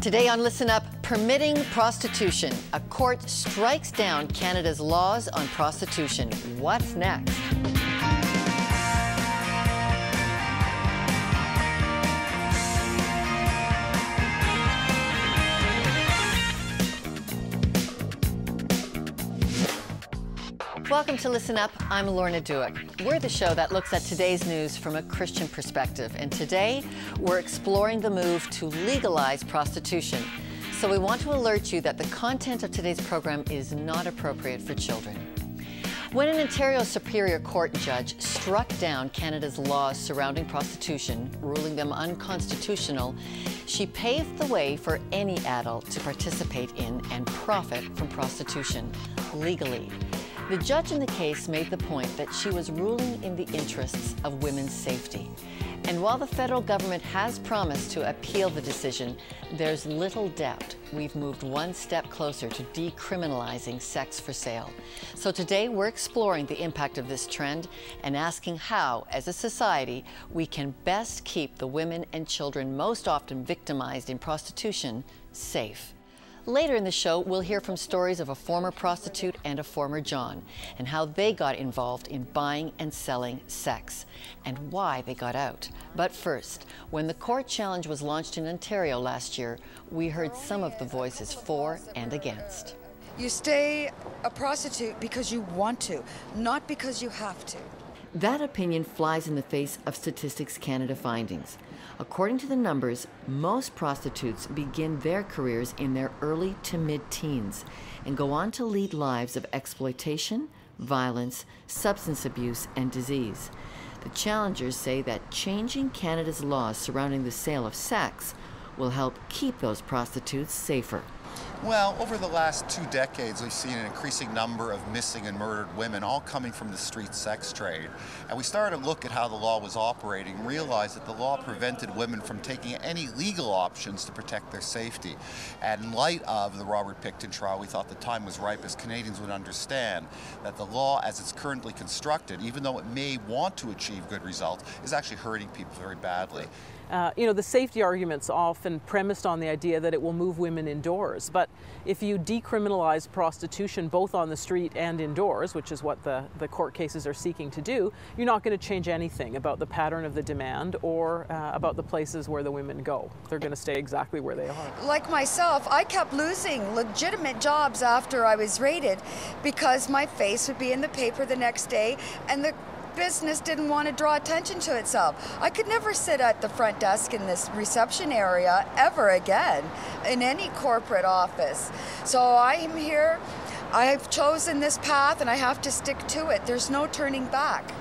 Today on Listen Up, permitting prostitution. A court strikes down Canada's laws on prostitution. What's next? Welcome to Listen Up. I'm Lorna Duick. We're the show that looks at today's news from a Christian perspective. And today, we're exploring the move to legalize prostitution. So we want to alert you that the content of today's program is not appropriate for children. When an Ontario Superior Court judge struck down Canada's laws surrounding prostitution, ruling them unconstitutional, she paved the way for any adult to participate in and profit from prostitution legally. The judge in the case made the point that she was ruling in the interests of women's safety. And while the federal government has promised to appeal the decision, there's little doubt we've moved one step closer to decriminalizing sex for sale. So today we're exploring the impact of this trend and asking how, as a society, we can best keep the women and children most often victimized in prostitution safe. Later in the show, we'll hear from stories of a former prostitute and a former John, and how they got involved in buying and selling sex, and why they got out. But first, when the court challenge was launched in Ontario last year, we heard some of the voices for and against. You stay a prostitute because you want to, not because you have to. That opinion flies in the face of Statistics Canada findings. According to the numbers, most prostitutes begin their careers in their early to mid-teens and go on to lead lives of exploitation, violence, substance abuse, and disease. The challengers say that changing Canada's laws surrounding the sale of sex will help keep those prostitutes safer. Well, over the last 2 decades, we've seen an increasing number of missing and murdered women, all coming from the street sex trade. And we started to look at how the law was operating and realized that the law prevented women from taking any legal options to protect their safety. And in light of the Robert Pickton trial, we thought the time was ripe as Canadians would understand that the law as it's currently constructed, even though it may want to achieve good results, is actually hurting people very badly. The safety argument's often premised on the idea that it will move women indoors. But if you decriminalize prostitution both on the street and indoors, which is what the court cases are seeking to do, you're not going to change anything about the pattern of the demand or about the places where the women go. They're going to stay exactly where they are. Like myself, I kept losing legitimate jobs after I was raided because my face would be in the paper the next day and the business didn't want to draw attention to itself. I could never sit at the front desk in this reception area ever again in any corporate office. So I'm here, I've chosen this path and I have to stick to it. There's no turning back.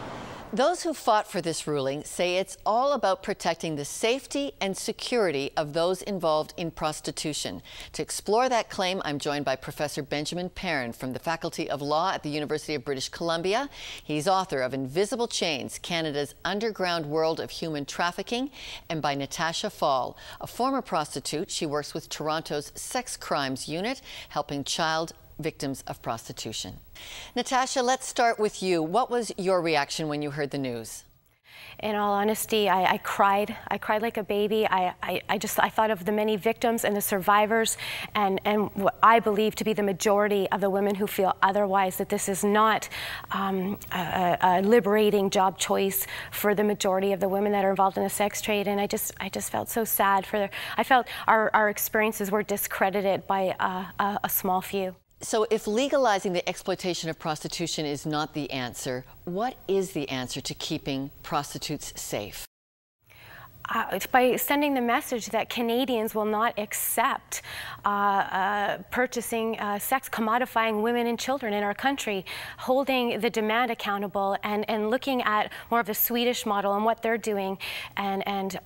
Those who fought for this ruling say it's all about protecting the safety and security of those involved in prostitution. To explore that claim, I'm joined by Professor Benjamin Perrin from the Faculty of Law at the University of British Columbia. He's author of Invisible Chains, Canada's Underground World of Human Trafficking, and by Natasha Falle, a former prostitute. She works with Toronto's Sex Crimes Unit, helping child victims of prostitution. Natasha, let's start with you. What was your reaction when you heard the news? In all honesty, I cried. I cried like a baby. I thought of the many victims and the survivors and what I believe to be the majority of the women who feel otherwise, that this is not a liberating job choice for the majority of the women that are involved in the sex trade. And I just felt so sad for I felt our experiences were discredited by a small few. So if legalizing the exploitation of prostitution is not the answer, what is the answer to keeping prostitutes safe? It's by sending the message that Canadians will not accept purchasing sex, commodifying women and children in our country, holding the demand accountable and looking at more of the Swedish model and what they're doing and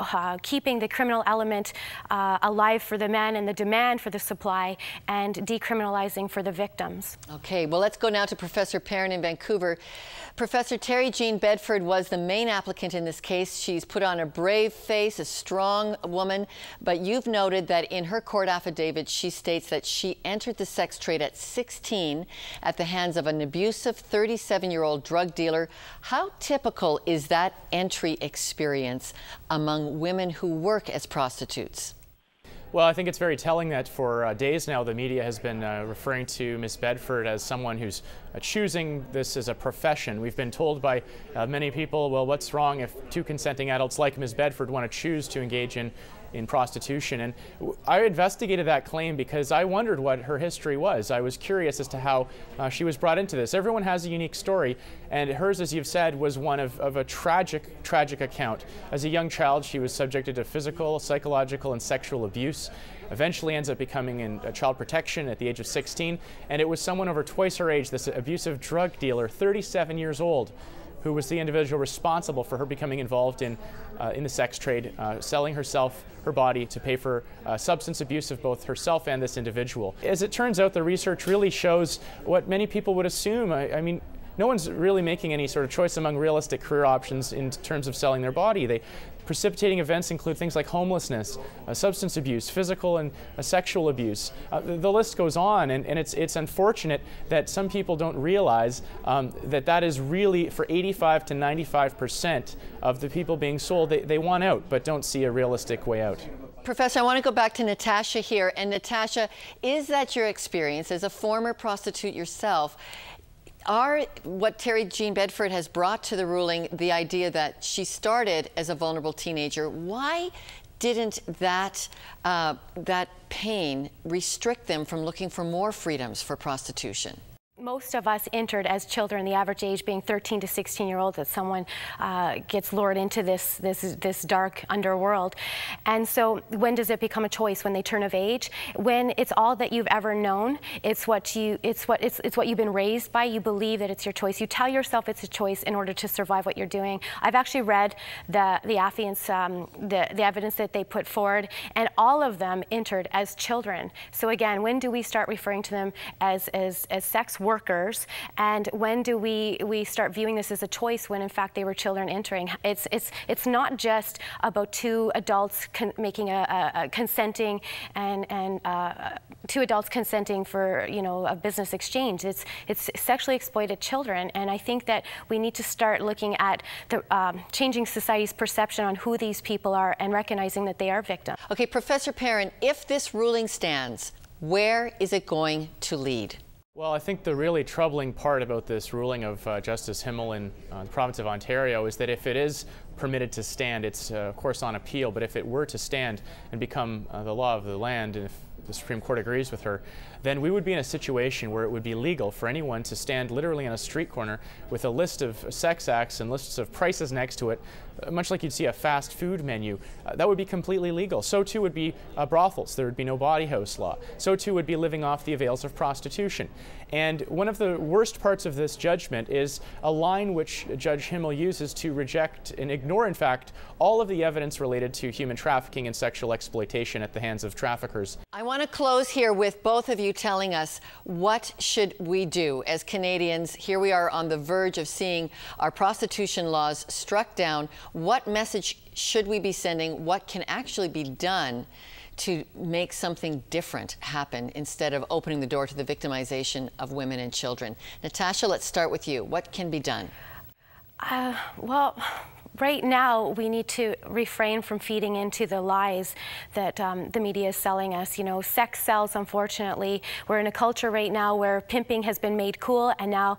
keeping the criminal element alive for the men and the demand for the supply and decriminalizing for the victims. Okay, well, let's go now to Professor Perrin in Vancouver. Professor Terry Jean Bedford was the main applicant in this case. She's put on a brave face, a strong woman, but you've noted that in her court affidavit, she states that she entered the sex trade at 16 at the hands of an abusive 37-year-old drug dealer. How typical is that entry experience among women who work as prostitutes? Well, I think it's very telling that for days now the media has been referring to Ms. Bedford as someone who's choosing this as a profession. We've been told by many people, well, what's wrong if two consenting adults like Ms. Bedford want to choose to engage in prostitution? And I investigated that claim because I wondered what her history was. I was curious as to how she was brought into this. Everyone has a unique story, and hers, as you've said, was one of a tragic account. As a young child, she was subjected to physical, psychological, and sexual abuse. Eventually ends up becoming in child protection at the age of 16, and it was someone over twice her age, this abusive drug dealer, 37 years old, who was the individual responsible for her becoming involved in the sex trade, selling herself, her body, to pay for substance abuse of both herself and this individual. As it turns out, the research really shows what many people would assume. I mean, no one's really making any sort of choice among realistic career options in terms of selling their body. Precipitating events include things like homelessness, substance abuse, physical and sexual abuse. The list goes on, and it's unfortunate that some people don't realize that is really, for 85 to 95% of the people being sold, they want out but don't see a realistic way out. Professor, I want to go back to Natasha here. And Natasha, is that your experience as a former prostitute yourself? Are what Terry Jean Bedford has brought to the ruling, the idea that she started as a vulnerable teenager, why didn't that pain restrict them from looking for more freedoms for prostitution? Most of us entered as children, the average age being 13 to 16-year-olds, that someone gets lured into this dark underworld. And so when does it become a choice? When they turn of age? When it's all that you've ever known, it's what you've been raised by, you believe that it's your choice. You tell yourself it's a choice in order to survive what you're doing. I've actually read the affiants, the evidence that they put forward, and all of them entered as children. So again, when do we start referring to them as sex workers, and when do we start viewing this as a choice when in fact they were children entering? It's not just about two adults making a consenting and two adults consenting for a business exchange. It's sexually exploited children, and I think that we need to start looking at the changing society's perception on who these people are and recognizing that they are victims. Okay, Professor Perrin, if this ruling stands, where is it going to lead? Well, I think the really troubling part about this ruling of Justice Himmel in the province of Ontario is that if it is permitted to stand, it's of course on appeal, but if it were to stand and become the law of the land, and if the Supreme Court agrees with her, then we would be in a situation where it would be legal for anyone to stand literally on a street corner with a list of sex acts and lists of prices next to it, much like you'd see a fast food menu. That would be completely legal. So too would be brothels. There would be no body house law. So too would be living off the avails of prostitution. And one of the worst parts of this judgment is a line which Judge Himmel uses to reject and ignore, in fact, all of the evidence related to human trafficking and sexual exploitation at the hands of traffickers. I want to close here with both of you telling us, what should we do as Canadians? Here we are on the verge of seeing our prostitution laws struck down. What message should we be sending? What can actually be done to make something different happen instead of opening the door to the victimization of women and children? Natasha, let's start with you. What can be done? Well, right now, we need to refrain from feeding into the lies that the media is selling us. Sex sells, unfortunately. We're in a culture right now where pimping has been made cool, and now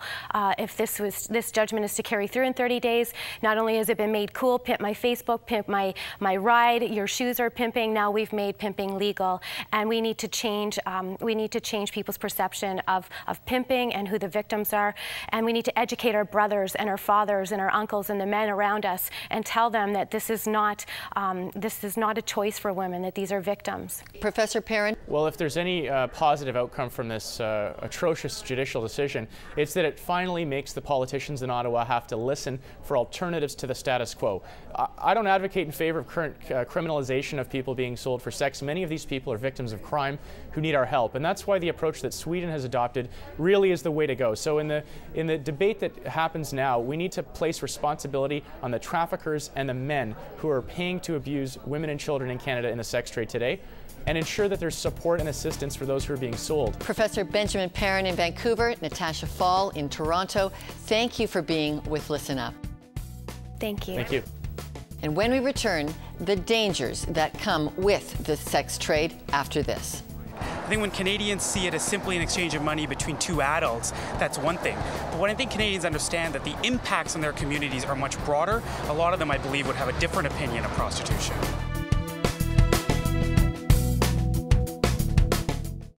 if this judgment is to carry through in 30 days, not only has it been made cool, pimp my Facebook, pimp my ride, your shoes are pimping, now we've made pimping legal. And we need to change people's perception of pimping and who the victims are. And we need to educate our brothers and our fathers and our uncles and the men around us and tell them that this is not a choice for women, that these are victims. Professor Perrin? Well, if there's any positive outcome from this atrocious judicial decision, it's that it finally makes the politicians in Ottawa have to listen for alternatives to the status quo. I don't advocate in favor of current criminalization of people being sold for sex. Many of these people are victims of crime who need our help, and that's why the approach that Sweden has adopted really is the way to go. So in the debate that happens now, we need to place responsibility on the traffickers and the men who are paying to abuse women and children in Canada in the sex trade today, and ensure that there's support and assistance for those who are being sold. Professor Benjamin Perrin in Vancouver, Natasha Falle in Toronto, thank you for being with Listen Up. Thank you. Thank you. And when we return, the dangers that come with the sex trade after this. I think when Canadians see it as simply an exchange of money between two adults, that's one thing. But when I think Canadians understand that the impacts on their communities are much broader, a lot of them, I believe, would have a different opinion of prostitution.